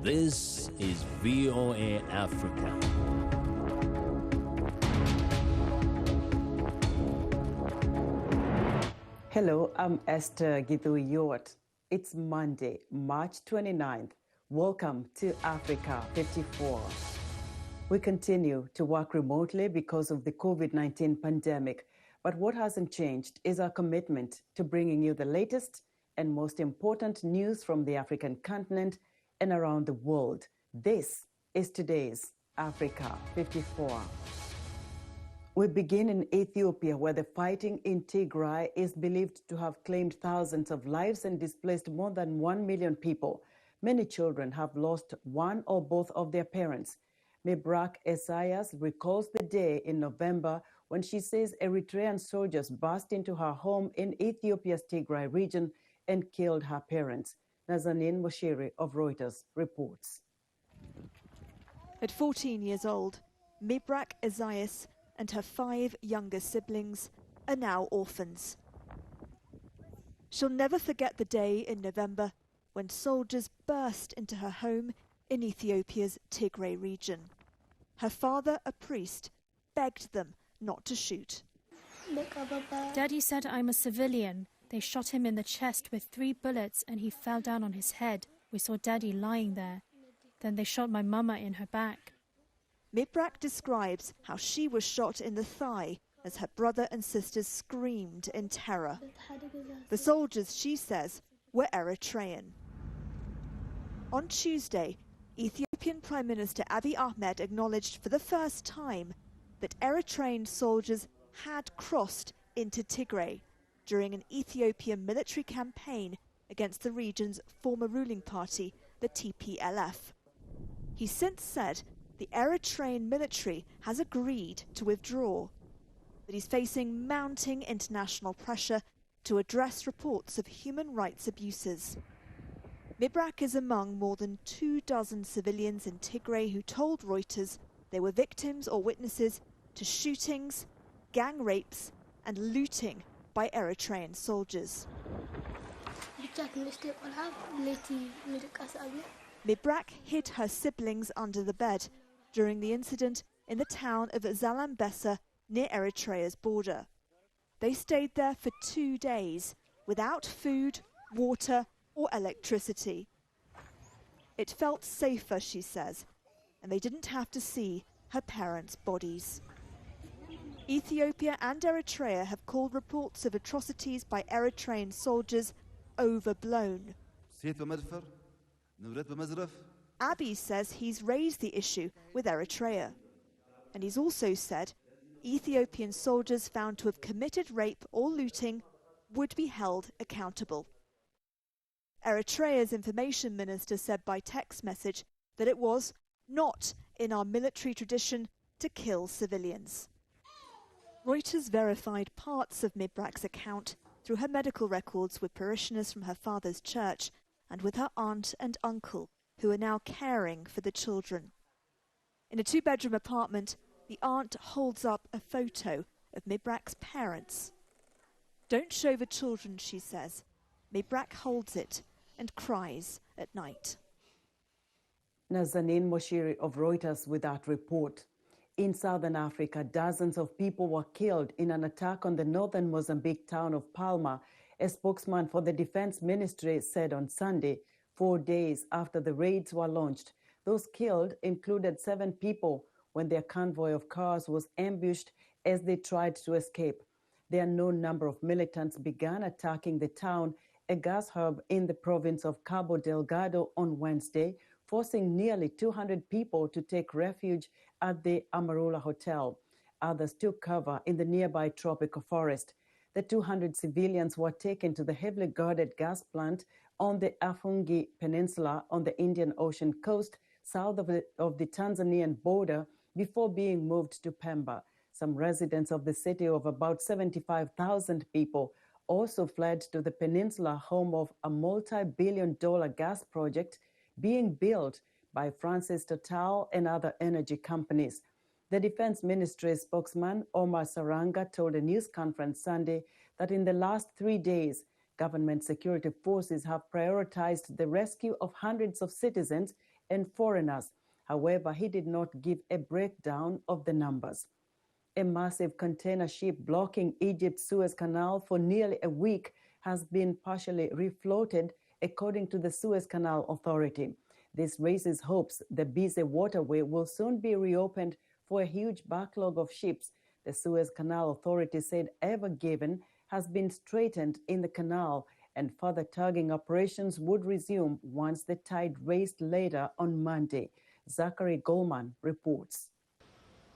This is VOA Africa. Hello, I'm Esther Githui-Ewart. It's Monday, March 29th. Welcome to Africa 54. We continue to work remotely because of the COVID-19 pandemic, but what hasn't changed is our commitment to bringing you the latest and most important news from the African continent and around the world. This is today's Africa 54. We begin in Ethiopia, where the fighting in Tigray is believed to have claimed thousands of lives and displaced more than 1 million people. Many children have lost one or both of their parents. Mibrak Esayas recalls the day in November when she says Eritrean soldiers burst into her home in Ethiopia's Tigray region and killed her parents. Nazanin Moshiri of Reuters reports. At 14 years old, Mibrak Esayas and her 5 younger siblings are now orphans. She'll never forget the day in November when soldiers burst into her home in Ethiopia's Tigray region. Her father, a priest, begged them not to shoot. Daddy said I'm a civilian. They shot him in the chest with 3 bullets and he fell down on his head. We saw Daddy lying there. Then they shot my mama in her back. Mibrak describes how she was shot in the thigh as her brother and sisters screamed in terror. The soldiers, she says, were Eritrean. On Tuesday, Ethiopian Prime Minister Abiy Ahmed acknowledged for the first time that Eritrean soldiers had crossed into Tigray during an Ethiopian military campaign against the region's former ruling party, the TPLF. He since said the Eritrean military has agreed to withdraw, but he's facing mounting international pressure to address reports of human rights abuses. Mibrak is among more than 24 civilians in Tigray who told Reuters they were victims or witnesses to shootings, gang rapes and looting by Eritrean soldiers. Mibrak hid her siblings under the bed during the incident in the town of Zalambesa near Eritrea's border. They stayed there for 2 days without food, water or electricity. It felt safer, she says, and they didn't have to see her parents' bodies. Ethiopia and Eritrea have called reports of atrocities by Eritrean soldiers overblown. Abiy says he's raised the issue with Eritrea. And he's also said Ethiopian soldiers found to have committed rape or looting would be held accountable. Eritrea's information minister said by text message that it was not in our military tradition to kill civilians. Reuters verified parts of Mibrak's account through her medical records with parishioners from her father's church and with her aunt and uncle, who are now caring for the children. In a 2-bedroom apartment, the aunt holds up a photo of Mibrak's parents. Don't show the children, she says. Mibrak holds it and cries at night. Nazanin Moshiri of Reuters with that report. In southern Africa, dozens of people were killed in an attack on the northern Mozambique town of Palma, a spokesman for the Defense Ministry said on Sunday, 4 days after the raids were launched. Those killed included 7 people when their convoy of cars was ambushed as they tried to escape. The unknown number of militants began attacking the town, a gas hub in the province of Cabo Delgado, on Wednesday, forcing nearly 200 people to take refuge at the Amarula Hotel. Others took cover in the nearby tropical forest. The 200 civilians were taken to the heavily guarded gas plant on the Afungi Peninsula on the Indian Ocean coast, south of the Tanzanian border, before being moved to Pemba. Some residents of the city of about 75,000 people also fled to the peninsula, home of a multi-billion-dollar gas project being built by France's Total and other energy companies. The Defense Ministry's spokesman, Omar Saranga, told a news conference Sunday that in the last 3 days, government security forces have prioritized the rescue of hundreds of citizens and foreigners. However, he did not give a breakdown of the numbers. A massive container ship blocking Egypt's Suez Canal for nearly a week has been partially refloated, according to the Suez Canal Authority. This raises hopes the busy waterway will soon be reopened for a huge backlog of ships. The Suez Canal Authority said Ever Given has been straightened in the canal, and further tugging operations would resume once the tide raised later on Monday. Zachary Goldman reports.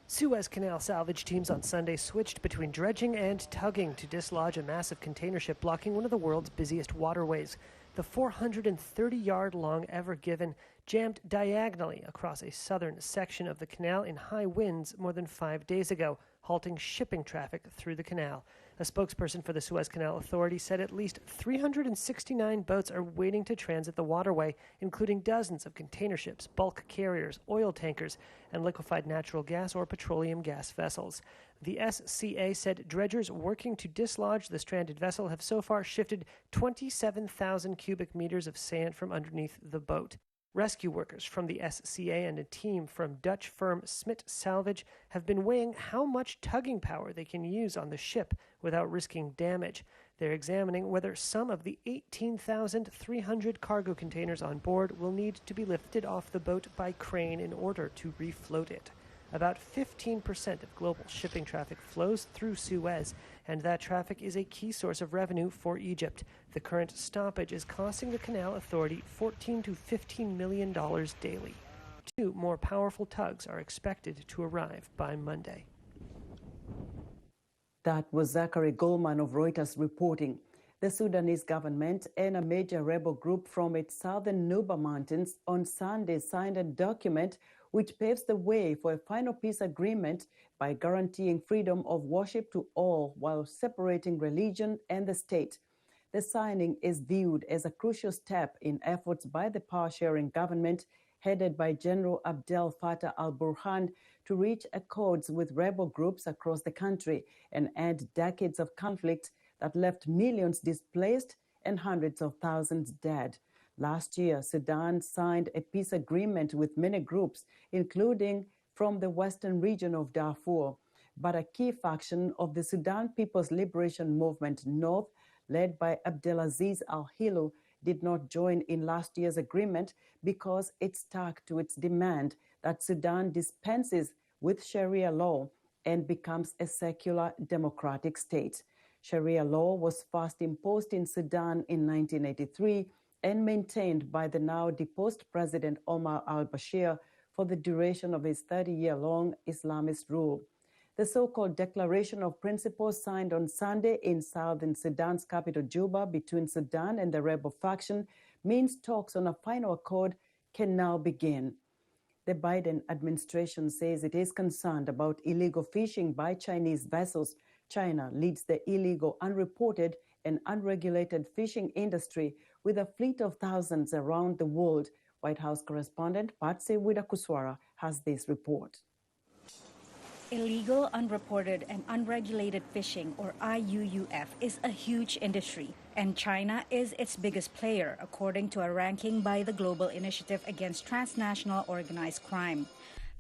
Suez Canal salvage teams on Sunday switched between dredging and tugging to dislodge a massive container ship blocking one of the world's busiest waterways. The 430-yard-long Ever Given jammed diagonally across a southern section of the canal in high winds more than 5 days ago, halting shipping traffic through the canal. A spokesperson for the Suez Canal Authority said at least 369 boats are waiting to transit the waterway, including dozens of container ships, bulk carriers, oil tankers, and liquefied natural gas or petroleum gas vessels. The SCA said dredgers working to dislodge the stranded vessel have so far shifted 27,000 cubic meters of sand from underneath the boat. Rescue workers from the SCA and a team from Dutch firm Smit Salvage have been weighing how much tugging power they can use on the ship without risking damage. They're examining whether some of the 18,300 cargo containers on board will need to be lifted off the boat by crane in order to refloat it. About 15% of global shipping traffic flows through Suez, and that traffic is a key source of revenue for Egypt. The current stoppage is costing the Canal Authority $14 to $15 million daily. 2 more powerful tugs are expected to arrive by Monday. That was Zachary Goldman of Reuters reporting. The Sudanese government and a major rebel group from its southern Nuba Mountains on Sunday signed a document which paves the way for a final peace agreement by guaranteeing freedom of worship to all while separating religion and the state. The signing is viewed as a crucial step in efforts by the power-sharing government headed by General Abdel Fattah al-Burhan to reach accords with rebel groups across the country and end decades of conflict that left millions displaced and hundreds of thousands dead. Last year, Sudan signed a peace agreement with many groups, including from the western region of Darfur. But a key faction of the Sudan People's Liberation Movement North, led by Abdelaziz al-Hilo, did not join in last year's agreement because it stuck to its demand that Sudan dispenses with Sharia law and becomes a secular democratic state. Sharia law was first imposed in Sudan in 1983 and maintained by the now deposed President Omar al-Bashir for the duration of his 30-year-long Islamist rule. The so-called Declaration of Principles signed on Sunday in southern Sudan's capital Juba between Sudan and the rebel faction means talks on a final accord can now begin. The Biden administration says it is concerned about illegal fishing by Chinese vessels. China leads the illegal, unreported, and unregulated fishing industry with a fleet of thousands around the world. White House correspondent Patsy Widakuswara has this report. Illegal, unreported, and unregulated fishing, or IUUF, is a huge industry, and China is its biggest player, according to a ranking by the Global Initiative Against Transnational Organized Crime.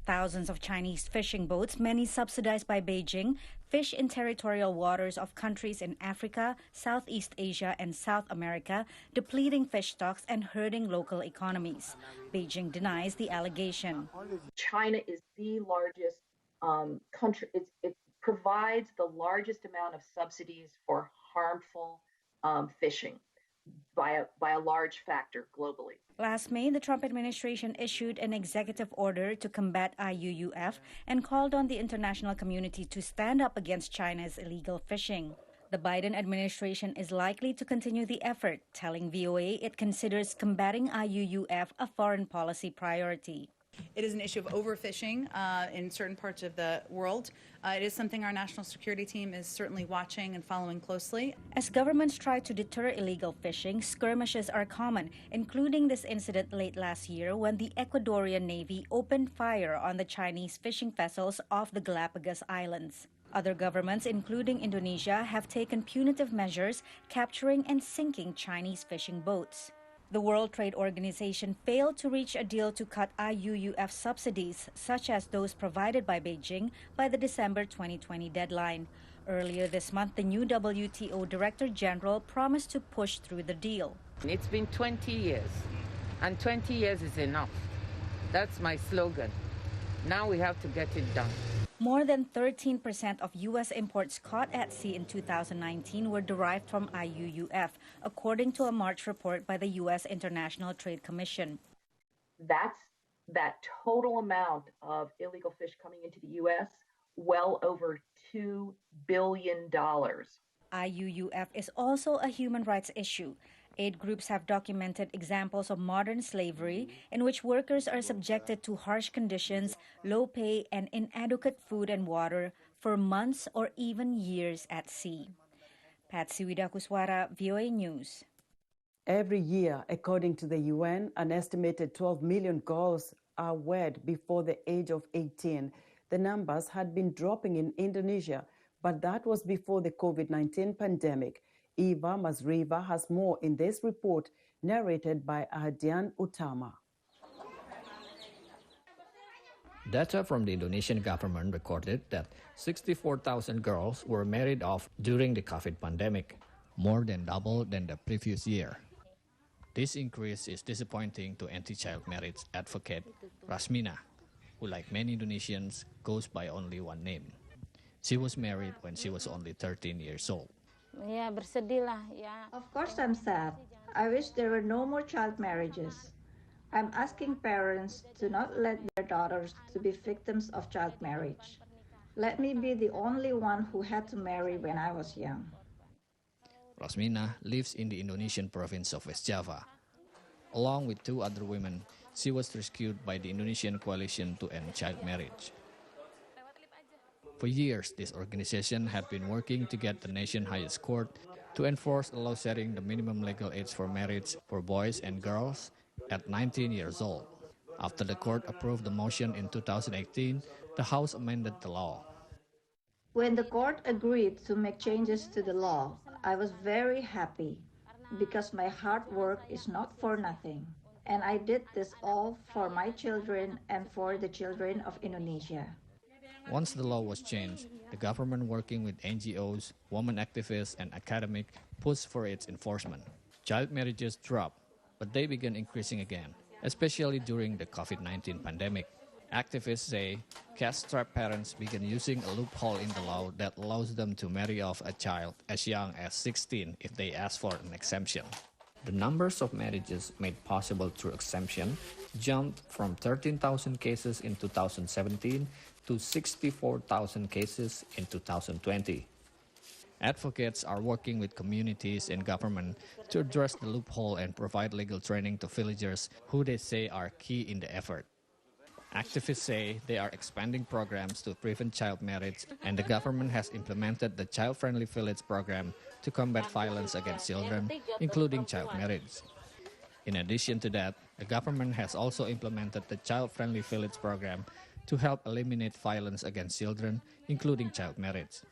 Thousands of Chinese fishing boats, many subsidized by Beijing, fish in territorial waters of countries in Africa, Southeast Asia, and South America, depleting fish stocks and hurting local economies. Beijing denies the allegation. China is the largest country. It provides the largest amount of subsidies for harmful fishing by a large factor globally. Last May, the Trump administration issued an executive order to combat IUUF and called on the international community to stand up against China's illegal fishing. The Biden administration is likely to continue the effort, telling VOA it considers combating IUUF a foreign policy priority. It is an issue of overfishing in certain parts of the world. It is something our national security team is certainly watching and following closely. As governments try to deter illegal fishing, skirmishes are common, including this incident late last year when the Ecuadorian Navy opened fire on the Chinese fishing vessels off the Galapagos Islands. Other governments, including Indonesia, have taken punitive measures, capturing and sinking Chinese fishing boats. The World Trade Organization failed to reach a deal to cut IUUF subsidies, such as those provided by Beijing, by the December 2020 deadline. Earlier this month, the new WTO Director General promised to push through the deal. It's been 20 years, and 20 years is enough. That's my slogan. Now we have to get it done. More than 13% of U.S. imports caught at sea in 2019 were derived from IUUF, according to a March report by the U.S. International Trade Commission. That's that total amount of illegal fish coming into the U.S., well over $2 billion. IUUF is also a human rights issue. Aid groups have documented examples of modern slavery in which workers are subjected to harsh conditions, low pay, and inadequate food and water for months or even years at sea. Patsy Widakuswara, VOA News. Every year, according to the UN, an estimated 12 million girls are wed before the age of 18. The numbers had been dropping in Indonesia, but that was before the COVID-19 pandemic. Eva Masriva has more in this report, narrated by Ahadian Utama. Data from the Indonesian government recorded that 64,000 girls were married off during the COVID pandemic, more than double than the previous year. This increase is disappointing to anti-child marriage advocate Rasminah, who, like many Indonesians, goes by only one name. She was married when she was only 13 years old. Of course I'm sad. I wish there were no more child marriages. I'm asking parents to not let their daughters to be victims of child marriage. Let me be the only one who had to marry when I was young. Rasminah lives in the Indonesian province of West Java. Along with two other women, she was rescued by the Indonesian Coalition to End Child Marriage. For years, this organization had been working to get the nation's highest court to enforce a law setting the minimum legal age for marriage for boys and girls at 19 years old. After the court approved the motion in 2018, the House amended the law. When the court agreed to make changes to the law, I was very happy because my hard work is not for nothing. And I did this all for my children and for the children of Indonesia. Once the law was changed, the government, working with NGOs, women activists, and academics, pushed for its enforcement. Child marriages dropped, but they began increasing again, especially during the COVID-19 pandemic. Activists say cash-strapped parents began using a loophole in the law that allows them to marry off a child as young as 16 if they ask for an exemption. The numbers of marriages made possible through exemption jumped from 13,000 cases in 2017 to 64,000 cases in 2020. Advocates are working with communities and government to address the loophole and provide legal training to villagers who they say are key in the effort. Activists say they are expanding programs to prevent child marriage, and the government has implemented the Child-Friendly Village program to combat violence against children, including child marriage. In addition to that, the government has also implemented the Child-Friendly Village program to help eliminate violence against children, including child marriage.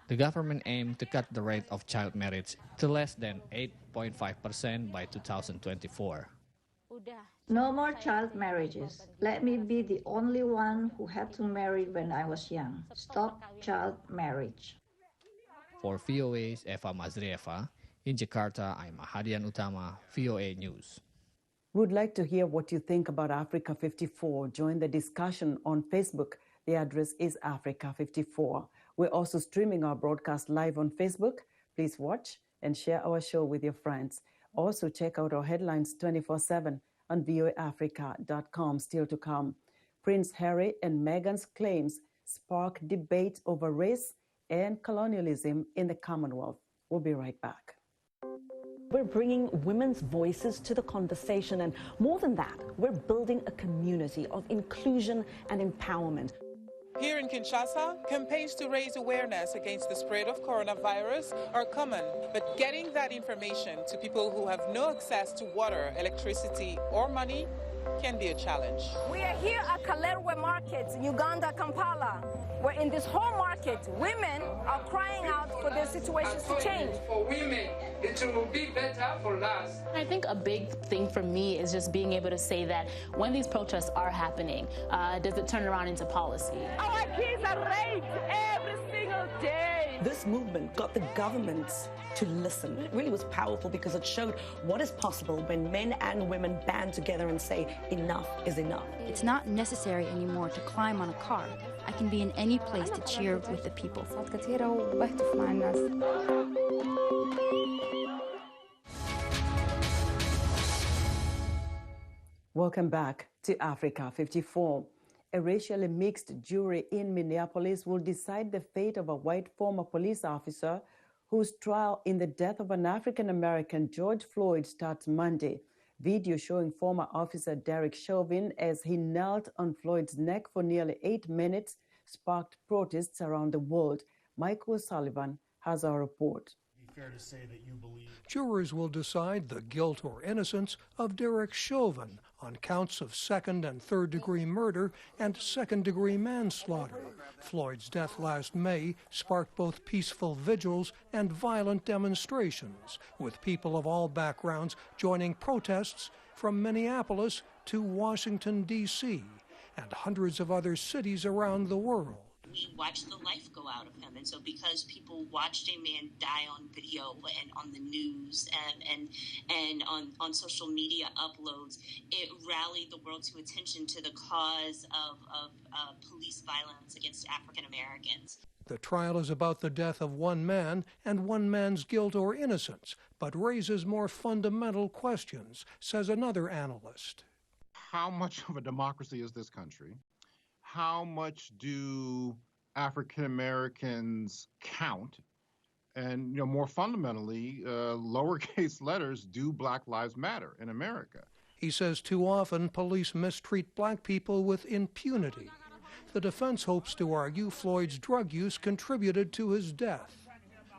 The government aimed to cut the rate of child marriage to less than 8.5% by 2024. No more child marriages. Let me be the only one who had to marry when I was young. Stop child marriage. For VOA's Eva Mazrieva, in Jakarta, I'm Ahadian Utama, VOA News. We'd like to hear what you think about Africa 54. Join the discussion on Facebook. The address is Africa 54. We're also streaming our broadcast live on Facebook. Please watch and share our show with your friends. Also, check out our headlines 24/7 on voaafrica.com. Still to come, Prince Harry and Meghan's claims spark debate over race and colonialism in the Commonwealth. We'll be right back. We're bringing women's voices to the conversation, and more than that, we're building a community of inclusion and empowerment. Here in Kinshasa, campaigns to raise awareness against the spread of coronavirus are common, but getting that information to people who have no access to water, electricity, or money can be a challenge. We are here at Kalerwe Market in Uganda, Kampala, where in this whole market, women are crying out for their situations to change. For women, it will be better for us. I think a big thing for me is just being able to say that when these protests are happening, does it turn around into policy? Our kids are raped every single day. This movement got the governments to listen. It really was powerful because it showed what is possible when men and women band together and say, enough is enough. It's not necessary anymore to climb on a car. I can be in any place to cheer with the people. Welcome back to Africa 54. A racially mixed jury in Minneapolis will decide the fate of a white former police officer whose trial in the death of an African-American, George Floyd, starts Monday. Video showing former officer Derek Chauvin as he knelt on Floyd's neck for nearly 8 minutes sparked protests around the world. Michael Sullivan has our report. Fair to say that you believe jurors will decide the guilt or innocence of Derek Chauvin on counts of second and third degree murder and second degree manslaughter. Floyd's death last May sparked both peaceful vigils and violent demonstrations, with people of all backgrounds joining protests from Minneapolis to Washington, D.C., and hundreds of other cities around the world. We watched the life go out of him, and so because people watched a man die on video and on the news and on social media uploads, it rallied the world to attention to the cause of police violence against African Americans. The trial is about the death of one man and one man's guilt or innocence, but raises more fundamental questions, says another analyst. How much of a democracy is this country? How much do African Americans count? And more fundamentally, lowercase letters, do Black Lives Matter in America? He says too often police mistreat black people with impunity. The defense hopes to argue Floyd's drug use contributed to his death.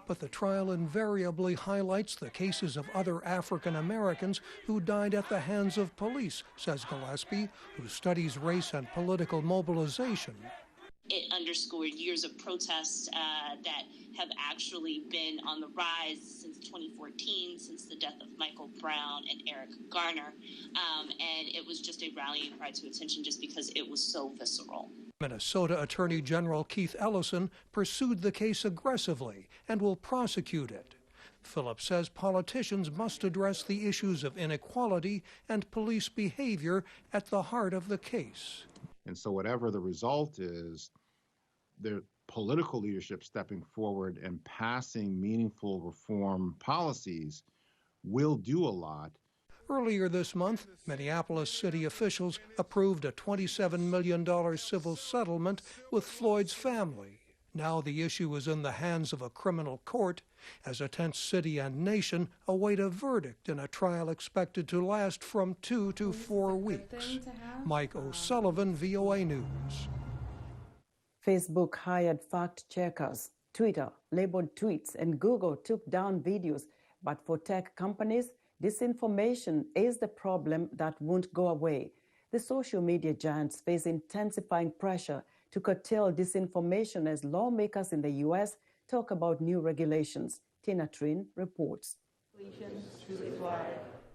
But the trial invariably highlights the cases of other African Americans who died at the hands of police, says Gillespie, who studies race and political mobilization. It underscored years of protests that have actually been on the rise since 2014, since the death of Michael Brown and Eric Garner. And it was just a rallying cry to attention just because it was so visceral. Minnesota Attorney General Keith Ellison pursued the case aggressively and will prosecute it. Phillips says politicians must address the issues of inequality and police behavior at the heart of the case. And so whatever the result is, the political leadership stepping forward and passing meaningful reform policies will do a lot. Earlier this month, Minneapolis city officials approved a $27 million civil settlement with Floyd's family. Now the issue is in the hands of a criminal court as a tense city and nation await a verdict in a trial expected to last from 2 to 4 weeks. Mike O'Sullivan, VOA News. Facebook hired fact-checkers. Twitter labeled tweets and Google took down videos. But for tech companies, disinformation is the problem that won't go away. The social media giants face intensifying pressure to curtail disinformation as lawmakers in the U.S. talk about new regulations. Tina Trin reports.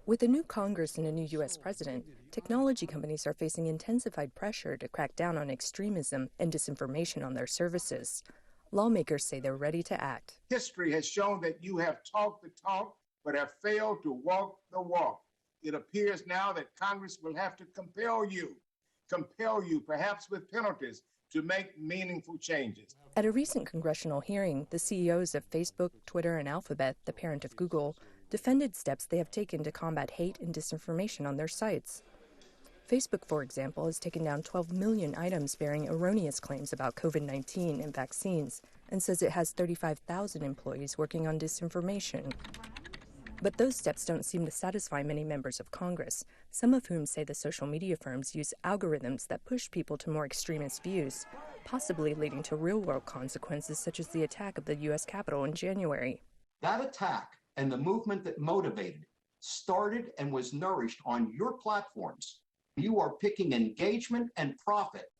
With a new Congress and a new U.S. president, technology companies are facing intensified pressure to crack down on extremism and disinformation on their services. Lawmakers say they're ready to act. History has shown that you have talked the talk, but have failed to walk the walk. It appears now that Congress will have to compel you, perhaps with penalties, to make meaningful changes. At a recent congressional hearing, the CEOs of Facebook, Twitter, and Alphabet, the parent of Google, defended steps they have taken to combat hate and disinformation on their sites. Facebook, for example, has taken down 12 million items bearing erroneous claims about COVID-19 and vaccines, and says it has 35,000 employees working on disinformation. But those steps don't seem to satisfy many members of Congress, some of whom say the social media firms use algorithms that push people to more extremist views, possibly leading to real-world consequences such as the attack of the U.S. Capitol in January. That attack and the movement that motivated started and was nourished on your platforms, You are picking engagement and profit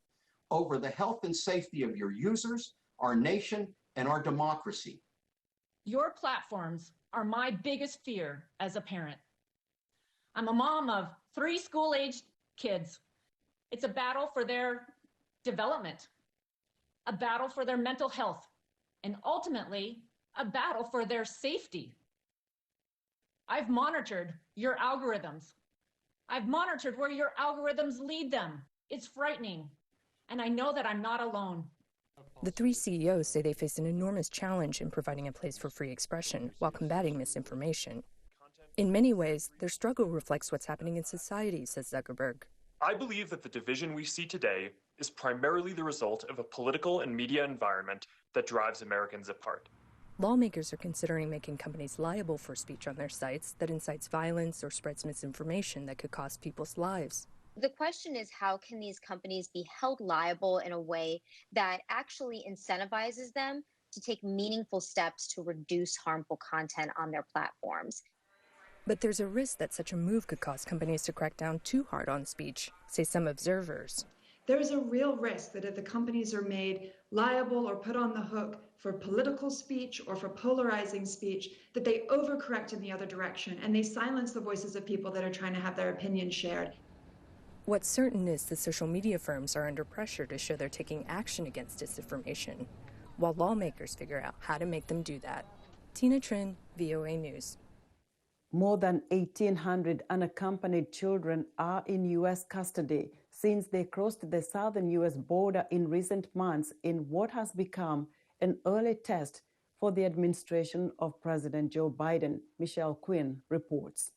over the health and safety of your users, our nation, and our democracy. Your platforms are my biggest fear as a parent. I'm a mom of 3 school-aged kids. It's a battle for their development, a battle for their mental health, and ultimately, a battle for their safety. I've monitored your algorithms. I've monitored where your algorithms lead them. It's frightening, and I know that I'm not alone. The 3 CEOs say they face an enormous challenge in providing a place for free expression while combating misinformation. In many ways, their struggle reflects what's happening in society, says Zuckerberg. I believe that the division we see today is primarily the result of a political and media environment that drives Americans apart. Lawmakers are considering making companies liable for speech on their sites that incites violence or spreads misinformation that could cost people's lives. The question is, how can these companies be held liable in a way that actually incentivizes them to take meaningful steps to reduce harmful content on their platforms? But there's a risk that such a move could cause companies to crack down too hard on speech, say some observers. There is a real risk that if the companies are made liable or put on the hook for political speech or for polarizing speech, that they overcorrect in the other direction and they silence the voices of people that are trying to have their opinions shared. What's certain is that social media firms are under pressure to show they're taking action against disinformation, while lawmakers figure out how to make them do that. Tina Trin, VOA News. More than 1,800 unaccompanied children are in U.S. custody since they crossed the southern U.S. border in recent months in what has become an early test for the administration of President Joe Biden. Michelle Quinn reports.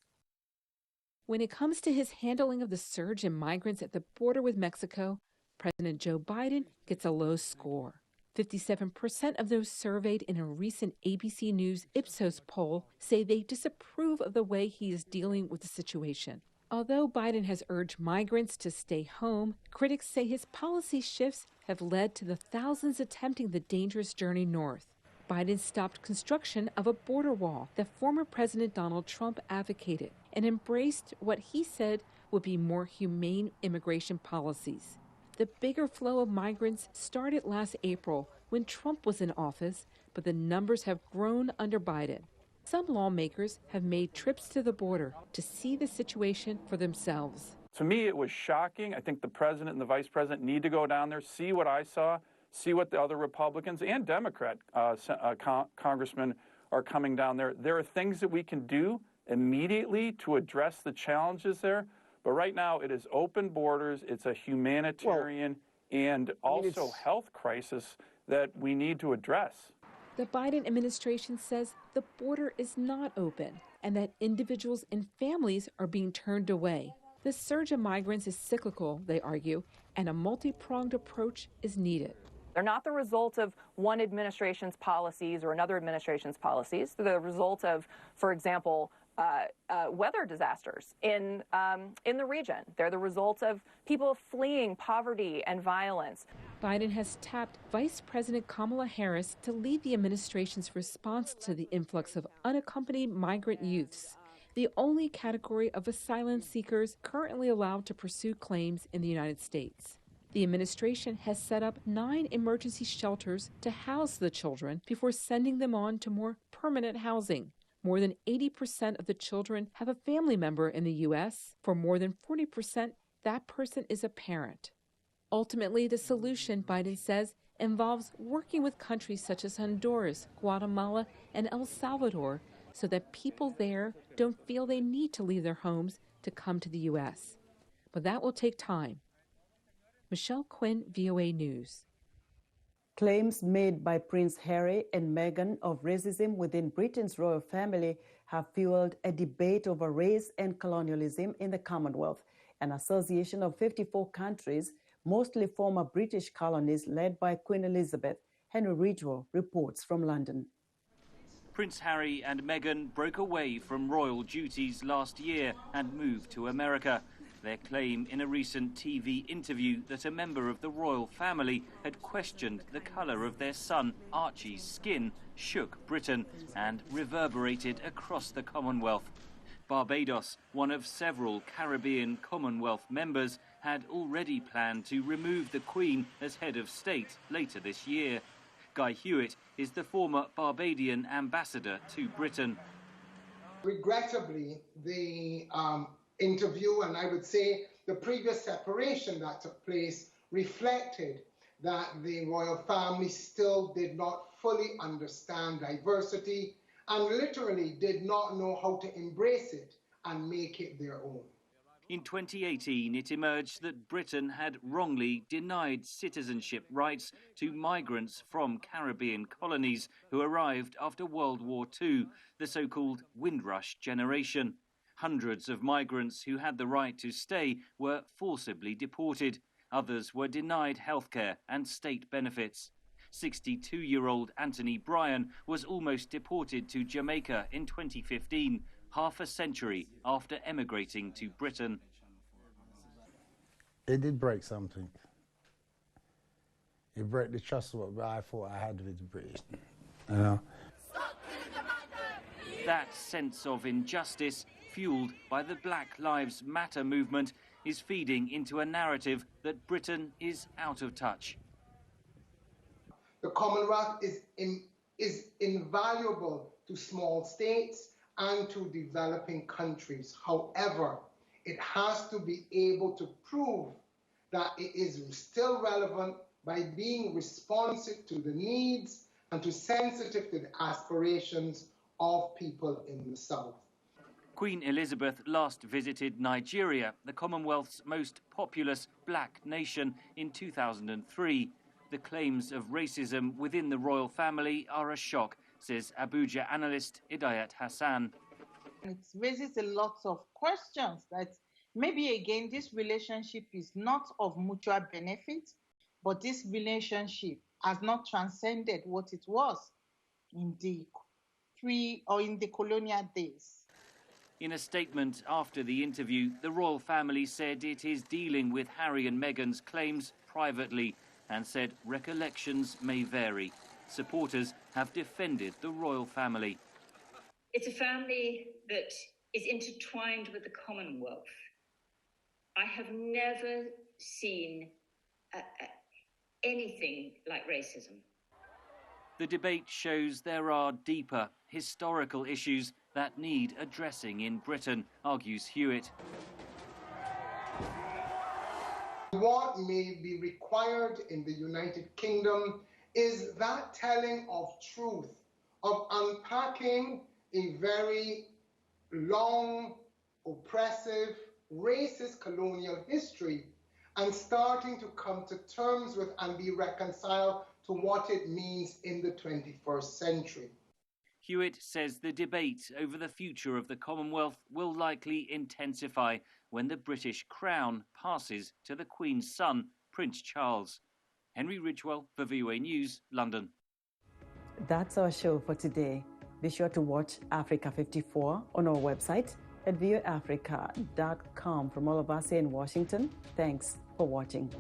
When it comes to his handling of the surge in migrants at the border with Mexico, President Joe Biden gets a low score. 57% of those surveyed in a recent ABC News Ipsos poll say they disapprove of the way he is dealing with the situation. Although Biden has urged migrants to stay home, critics say his policy shifts have led to the thousands attempting the dangerous journey north. Biden stopped construction of a border wall that former President Donald Trump advocated and embraced what he said would be more humane immigration policies. The bigger flow of migrants started last April when Trump was in office, but the numbers have grown under Biden. Some lawmakers have made trips to the border to see the situation for themselves. To me, it was shocking. I think the president and the vice president need to go down there, see what I saw, see what the other Republicans and Democrat congressmen are coming down there. There are things that we can do immediately to address the challenges there. But right now, it is open borders. It's a humanitarian and also health crisis that we need to address. The Biden administration says the border is not open and that individuals and families are being turned away. The surge of migrants is cyclical, they argue, and a multi-pronged approach is needed. They're not the result of one administration's policies or another administration's policies. They're the result of, for example, weather disasters in the region. They're the result of people fleeing poverty and violence. Biden has tapped Vice President Kamala Harris to lead the administration's response to the influx of unaccompanied migrant youths, the only category of asylum seekers currently allowed to pursue claims in the United States. The administration has set up 9 emergency shelters to house the children before sending them on to more permanent housing. More than 80% of the children have a family member in the U.S. For more than 40%, that person is a parent. Ultimately, the solution, Biden says, involves working with countries such as Honduras, Guatemala, and El Salvador so that people there don't feel they need to leave their homes to come to the U.S. But that will take time. Michelle Quinn, VOA News. Claims made by Prince Harry and Meghan of racism within Britain's royal family have fueled a debate over race and colonialism in the Commonwealth, an association of 54 countries, mostly former British colonies led by Queen Elizabeth. Henry Ridgwell reports from London. Prince Harry and Meghan broke away from royal duties last year and moved to America. Their claim in a recent TV interview that a member of the royal family had questioned the colour of their son Archie's skin shook Britain and reverberated across the Commonwealth. Barbados, one of several Caribbean Commonwealth members, had already planned to remove the Queen as head of state later this year. Guy Hewitt is the former Barbadian ambassador to Britain. Regrettably, the interview, and I would say the previous separation that took place, reflected that the royal family still did not fully understand diversity and literally did not know how to embrace it and make it their own. In 2018, it emerged that Britain had wrongly denied citizenship rights to migrants from Caribbean colonies who arrived after World War II, the so-called Windrush generation. Hundreds of migrants who had the right to stay were forcibly deported. Others were denied healthcare and state benefits. 62-year-old Anthony Bryan was almost deported to Jamaica in 2015, half a century after emigrating to Britain. It did break something. It broke the trust what I thought I had with the British. You know? That sense of injustice, fueled by the Black Lives Matter movement, is feeding into a narrative that Britain is out of touch. The Commonwealth is invaluable to small states and to developing countries. However, it has to be able to prove that it is still relevant by being responsive to the needs and to sensitive to the aspirations of people in the South. Queen Elizabeth last visited Nigeria, the Commonwealth's most populous black nation, in 2003. The claims of racism within the royal family are a shock, says Abuja analyst Idayat Hassan. It raises a lot of questions that maybe, again, this relationship is not of mutual benefit, but this relationship has not transcended what it was in the colonial days. In a statement after the interview, the royal family said it is dealing with Harry and Meghan's claims privately and said recollections may vary. Supporters have defended the royal family. It's a family that is intertwined with the Commonwealth. I have never seen anything like racism. The debate shows there are deeper historical issues that need addressing in Britain, argues Hewitt. What may be required in the United Kingdom is that telling of truth, of unpacking a very long, oppressive, racist colonial history and starting to come to terms with and be reconciled to what it means in the 21st century. Hewitt says the debate over the future of the Commonwealth will likely intensify when the British Crown passes to the Queen's son, Prince Charles. Henry Ridgewell for VOA News, London. That's our show for today. Be sure to watch Africa 54 on our website at voaafrica.com. From all of us here in Washington, thanks for watching.